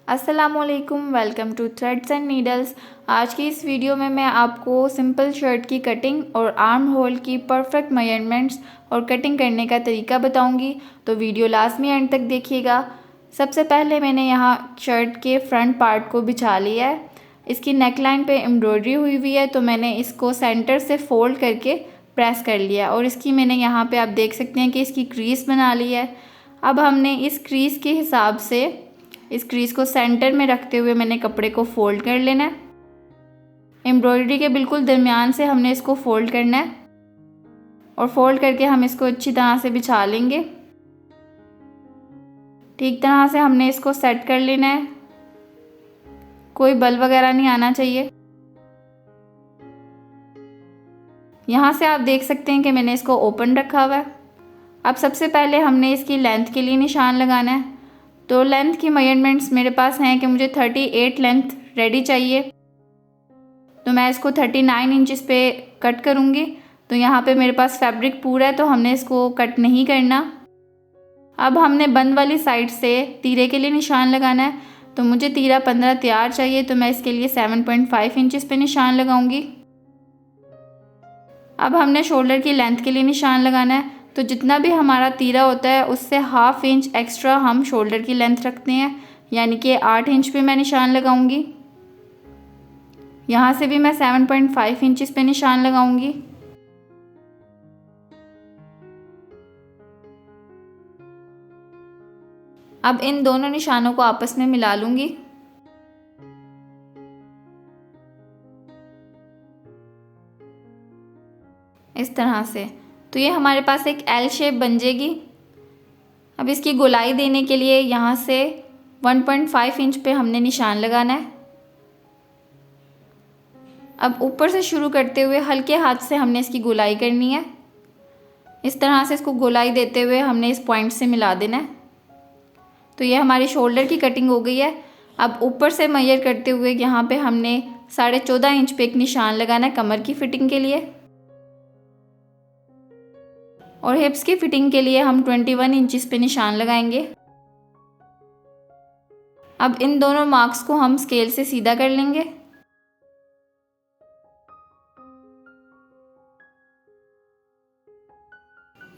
अस्सलामुअलैकुम, welcome to threads and needles. आज की इस वीडियो में मैं आपको सिंपल शर्ट की कटिंग और आर्म होल की परफेक्ट मेजरमेंट्स और कटिंग करने का तरीका बताऊंगी, तो वीडियो लाजमी एंड तक देखिएगा। सबसे पहले मैंने यहाँ शर्ट के फ्रंट पार्ट को बिछा लिया है। इसकी नेक लाइन पे एम्ब्रॉयडरी हुई है, तो मैंने इसको सेंटर से फोल्ड करके प्रेस कर लिया और इसकी मैंने यहाँ पे आप देख सकते हैं कि इसकी क्रीज बना ली है। अब हमने इस क्रीज के हिसाब से इस क्रीज को सेंटर में रखते हुए मैंने कपड़े को फोल्ड कर लेना है। एम्ब्रॉयडरी के बिल्कुल दरमियान से हमने इसको फोल्ड करना है और फोल्ड करके हम इसको अच्छी तरह से बिछा लेंगे। ठीक तरह से हमने इसको सेट कर लेना है, कोई बल वगैरह नहीं आना चाहिए। यहाँ से आप देख सकते हैं कि मैंने इसको ओपन रखा हुआ है। अब सबसे पहले हमने इसकी लेंथ के लिए निशान लगाना है। तो लेंथ की मेजरमेंट्स मेरे पास हैं कि मुझे 38 लेंथ रेडी चाहिए, तो मैं इसको 39 इंचेस पे कट करूँगी। तो यहाँ पे मेरे पास फैब्रिक पूरा है, तो हमने इसको कट नहीं करना। अब हमने बंद वाली साइड से तीरे के लिए निशान लगाना है। तो मुझे तीरा 15 तैयार चाहिए, तो मैं इसके लिए 7.5 इंचेस पे निशान लगाऊंगी। अब हमने शोल्डर की लेंथ के लिए निशान लगाना है। तो जितना भी हमारा तीरा होता है उससे ½ इंच एक्स्ट्रा हम शोल्डर की लेंथ रखते हैं, यानी कि 8 इंच पे मैं निशान लगाऊंगी। यहाँ से भी मैं 7.5 इंचेस पे निशान लगाऊंगी। अब इन दोनों निशानों को आपस में मिला लूंगी। इस तरह से तो ये हमारे पास एक एल शेप बन जाएगी। अब इसकी गोलाई देने के लिए यहाँ से 1.5 इंच पे हमने निशान लगाना है। अब ऊपर से शुरू करते हुए हल्के हाथ से हमने इसकी गोलाई करनी है। इस तरह से इसको गोलाई देते हुए हमने इस पॉइंट से मिला देना है। तो ये हमारी शोल्डर की कटिंग हो गई है। अब ऊपर से मेजर करते हुए यहाँ पे हमने 14.5 इंच पे एक निशान लगाना है कमर की फिटिंग के लिए, और हिप्स की फिटिंग के लिए हम 21 इंचेस पे निशान लगाएंगे। अब इन दोनों मार्क्स को हम स्केल से सीधा कर लेंगे।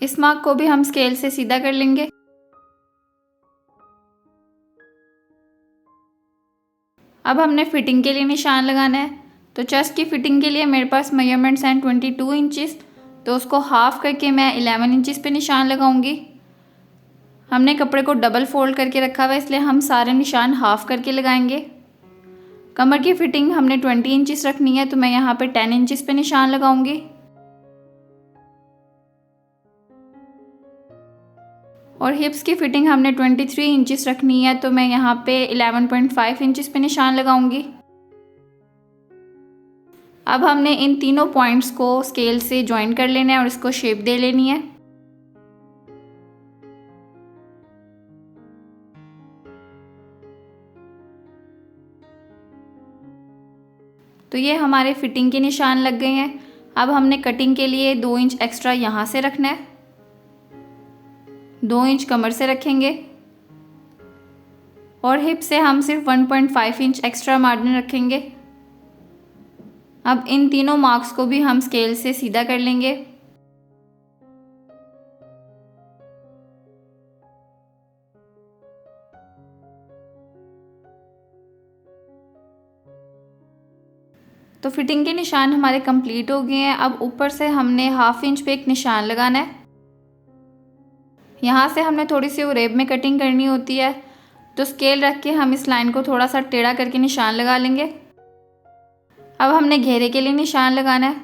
इस मार्क को भी हम स्केल से सीधा कर लेंगे। अब हमने फिटिंग के लिए निशान लगाना है। तो चेस्ट की फिटिंग के लिए मेरे पास मेजरमेंट्स हैं 22 इंचेस, तो उसको हाफ करके मैं 11 इंचेस पे निशान लगाऊंगी। हमने कपड़े को डबल फोल्ड करके रखा हुआ है, इसलिए हम सारे निशान हाफ करके लगाएंगे। कमर की फिटिंग हमने 20 इंचेस रखनी है, तो मैं यहाँ पे 10 इंचेस पे निशान लगाऊंगी। और हिप्स की फिटिंग हमने 23 इंचेस रखनी है, तो मैं यहाँ पे 11.5 इंचेस पे निशान लगाऊंगी। अब हमने इन तीनों पॉइंट्स को स्केल से ज्वाइन कर लेना है और इसको शेप दे लेनी है। तो ये हमारे फिटिंग के निशान लग गए हैं। अब हमने कटिंग के लिए 2 इंच एक्स्ट्रा यहाँ से रखना है, 2 इंच कमर से रखेंगे, और हिप से हम सिर्फ 1.5 इंच एक्स्ट्रा मार्जिन रखेंगे। अब इन तीनों मार्क्स को भी हम स्केल से सीधा कर लेंगे। तो फिटिंग के निशान हमारे कंप्लीट हो गए हैं। अब ऊपर से हमने ½ इंच पे एक निशान लगाना है। यहाँ से हमने थोड़ी सी उरेब में कटिंग करनी होती है, तो स्केल रख के हम इस लाइन को थोड़ा सा टेढ़ा करके निशान लगा लेंगे। अब हमने घेरे के लिए निशान लगाना है।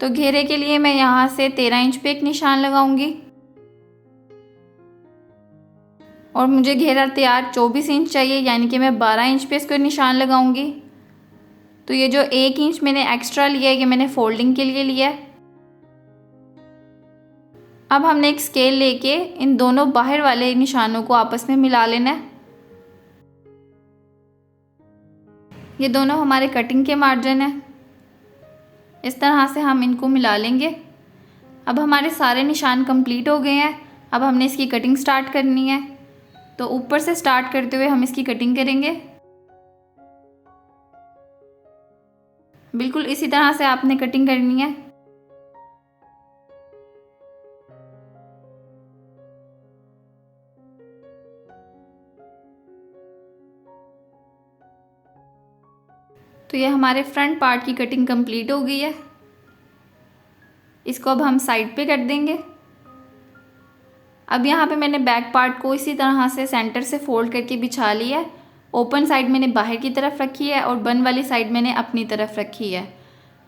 तो घेरे के लिए मैं यहाँ से 13 इंच पे एक निशान लगाऊंगी, और मुझे घेरा तैयार 24 इंच चाहिए, यानी कि मैं 12 इंच पे इसको निशान लगाऊंगी। तो ये जो 1 इंच मैंने एक्स्ट्रा लिया है, ये मैंने फोल्डिंग के लिए लिया है। अब हमने एक स्केल लेके इन दोनों बाहर वाले निशानों को आपस में मिला लेना है। ये दोनों हमारे कटिंग के मार्जिन है, इस तरह से हम इनको मिला लेंगे। अब हमारे सारे निशान कंप्लीट हो गए हैं। अब हमने इसकी कटिंग स्टार्ट करनी है। तो ऊपर से स्टार्ट करते हुए हम इसकी कटिंग करेंगे। बिल्कुल इसी तरह से आपने कटिंग करनी है। तो ये हमारे फ्रंट पार्ट की कटिंग कंप्लीट हो गई है। इसको अब हम साइड पे कर देंगे। अब यहाँ पे मैंने बैक पार्ट को इसी तरह से सेंटर से फोल्ड करके बिछा लिया है। ओपन साइड मैंने बाहर की तरफ रखी है और बंद वाली साइड मैंने अपनी तरफ रखी है।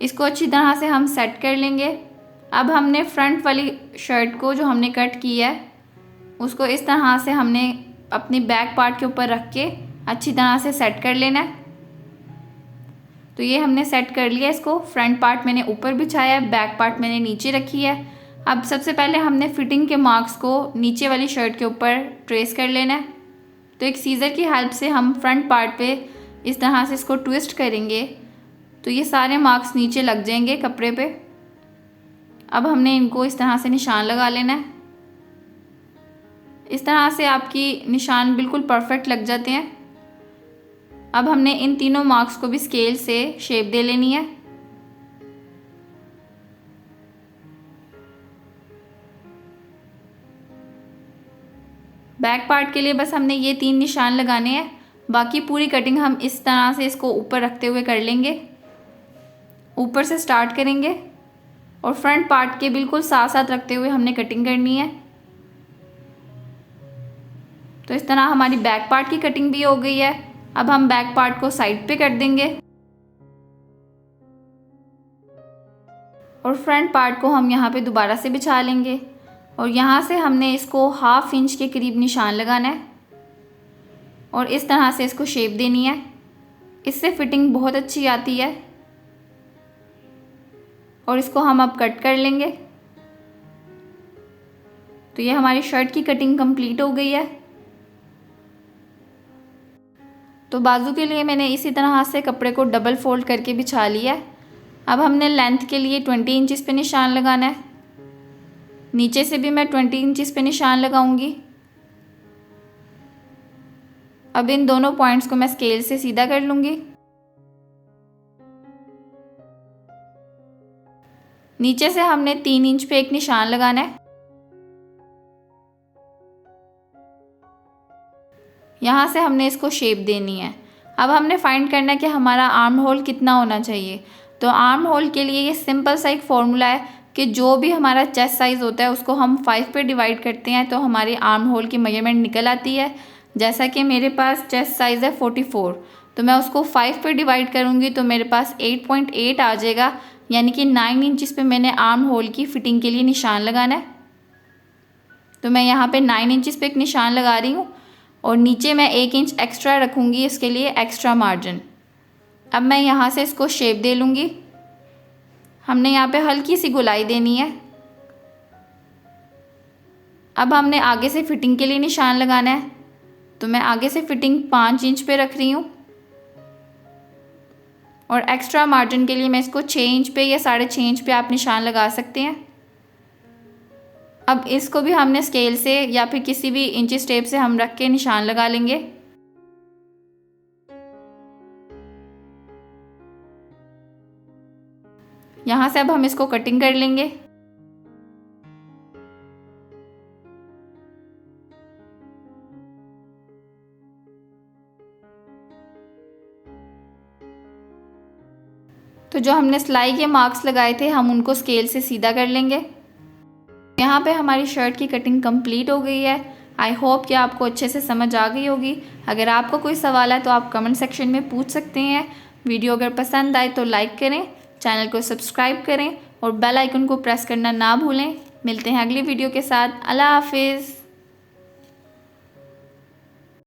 इसको अच्छी तरह से हम सेट कर लेंगे। अब हमने फ्रंट वाली शर्ट को जो हमने कट की है उसको इस तरह से हमने अपनी बैक पार्ट के ऊपर रख के अच्छी तरह से सेट कर लेना है। तो ये हमने सेट कर लिया इसको। फ्रंट पार्ट मैंने ऊपर बिछाया है, बैक पार्ट मैंने नीचे रखी है। अब सबसे पहले हमने फिटिंग के मार्क्स को नीचे वाली शर्ट के ऊपर ट्रेस कर लेना है। तो एक सीज़र की हेल्प से हम फ्रंट पार्ट पे इस तरह से इसको ट्विस्ट करेंगे तो ये सारे मार्क्स नीचे लग जाएंगे कपड़े पे। अब हमने इनको इस तरह से निशान लगा लेना है। इस तरह से आपकी निशान बिल्कुल परफेक्ट लग जाते हैं। अब हमने इन तीनों मार्क्स को भी स्केल से शेप दे लेनी है। बैक पार्ट के लिए बस हमने ये 3 निशान लगाने हैं। बाकी पूरी कटिंग हम इस तरह से इसको ऊपर रखते हुए कर लेंगे। ऊपर से स्टार्ट करेंगे और फ्रंट पार्ट के बिल्कुल साथ साथ रखते हुए हमने कटिंग करनी है। तो इस तरह हमारी बैक पार्ट की कटिंग भी हो गई है। अब हम बैक पार्ट को साइड पे कर देंगे और फ्रंट पार्ट को हम यहाँ पे दोबारा से बिछा लेंगे और यहाँ से हमने इसको 1/2 इंच के करीब निशान लगाना है और इस तरह से इसको शेप देनी है। इससे फिटिंग बहुत अच्छी आती है और इसको हम अब कट कर लेंगे। तो ये हमारी शर्ट की कटिंग कंप्लीट हो गई है। तो बाजू के लिए मैंने इसी तरह से कपड़े को डबल फोल्ड करके बिछा लिया है। अब हमने लेंथ के लिए 20 इंचेस पे निशान लगाना है। नीचे से भी मैं 20 इंचेस पे निशान लगाऊंगी। अब इन दोनों पॉइंट्स को मैं स्केल से सीधा कर लूँगी। नीचे से हमने 3 इंच पे एक निशान लगाना है। यहाँ से हमने इसको शेप देनी है। अब हमने फाइंड करना है कि हमारा आर्म होल कितना होना चाहिए। तो आर्म होल के लिए ये सिंपल सा एक फॉर्मूला है कि जो भी हमारा चेस्ट साइज़ होता है उसको हम 5 पे डिवाइड करते हैं तो हमारी आर्म होल की मेजरमेंट निकल आती है। जैसा कि मेरे पास चेस्ट साइज़ है 44, तो मैं उसको 5 पे डिवाइड करूँगी तो मेरे पास 8.8 आ जाएगा। यानी कि 9 इंचेस पे मैंने आर्म होल की फिटिंग के लिए निशान लगाना है। तो मैं यहाँ पे 9 इंचेस पे एक निशान लगा रही हूँ और नीचे मैं 1 इंच एक्स्ट्रा रखूँगी इसके लिए एक्स्ट्रा मार्जिन। अब मैं यहाँ से इसको शेप दे लूँगी। हमने यहाँ पे हल्की सी गोलाई देनी है। अब हमने आगे से फिटिंग के लिए निशान लगाना है। तो मैं आगे से फिटिंग 5 इंच पे रख रही हूँ और एक्स्ट्रा मार्जिन के लिए मैं इसको 6 इंच पे या 6.5 इंच पे आप निशान लगा सकते हैं। अब इसको भी हमने स्केल से या फिर किसी भी इंची टेप से हम रख के निशान लगा लेंगे। यहाँ से अब हम इसको कटिंग कर लेंगे। तो जो हमने सिलाई के मार्क्स लगाए थे हम उनको स्केल से सीधा कर लेंगे। यहाँ पे हमारी शर्ट की कटिंग कंप्लीट हो गई है। आई होप कि आपको अच्छे से समझ आ गई होगी। अगर आपको कोई सवाल है तो आप कमेंट सेक्शन में पूछ सकते हैं। वीडियो अगर पसंद आए तो लाइक करें, चैनल को सब्सक्राइब करें और बेल आइकन को प्रेस करना ना भूलें। मिलते हैं अगली वीडियो के साथ। अल्लाह हाफिज़।